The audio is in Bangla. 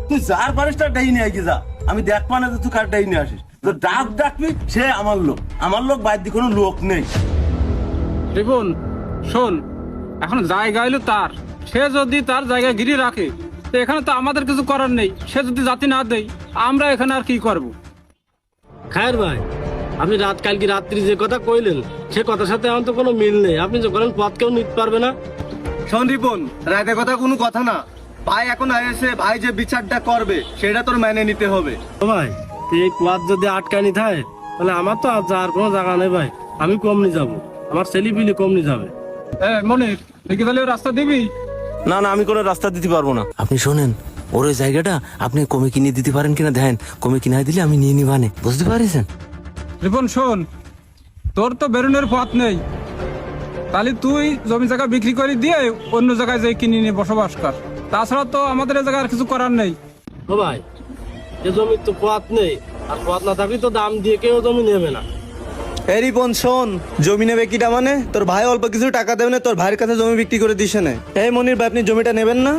তুই যার পারিস তার ডাই নিয়ে আগে যা, আমি দেখবা না যে তুই কার ডাই নিয়ে আসিস। তো ডাকবি সে আমার লোক বাইর দিয়ে কোনো লোক নেই। রিপন শোন, এখন জায়গা এলো তার, সে যদি তার জায়গায় গিরি রাখে তো এখানে তো আমাদের কিছু করার নেই। সে যদি জাতি না দেয় আমরা এখানে আর কি করব? খায়ের ভাই, আপনি কালকে রাত্রি যে কথা কইলেন সে কথার সাথে এখন তো কোনো মিল নেই। আপনি যখন পথ কেউ নিতে পারবে না। শোন রিপন, রাতের কথা কোনো কথা না। ভাই এখন এসে ভাই যে বিচারটা করবে সেটা তোর মেনে নিতে হবে। ও ভাই, এই পথ যদি আটকানি থাকে তাহলে আমার তো আর যাওয়ার কোনো জায়গা নেই ভাই। আমি কমনি যাব, আমার ছেলে পিলে কমনি যাবে। মনির দেখি তাহলে রাস্তা দিবি? না না, আমি কোনো রাস্তা দিতে পারবো না। আপনি শোনেন, ওর ওই জায়গাটা আপনি কমে কিনে দিতে পারেন কিনা দেখেন। কমে কিনে দিলে আমি নিয়ে নিবানে, বুঝতে পারছেন? রিপন শোন, তোর তো বেরোনোর পথ নেই, তাহলে তুই জমি জায়গা বিক্রি করে দিয়ে অন্য জায়গায় যাই কিনে নিয়ে বসবাস কর। তাছাড়া তো আমাদের এই জায়গায় আর কিছু করার নেই। ও ভাই, এ জমির তো পথ নেই, আর পথ না থাকলে তো দাম দিয়ে কেউ জমি নেবে না। এই রিপন শোন, জমি নেবে কিটা মানে তোর ভাই অল্প কিছু টাকা দেবে না, তোর ভাইয়ের কাছে জমি বিক্রি করে দিছে না। এই মনির ভাই, আপনি জমিটা নেবেন না?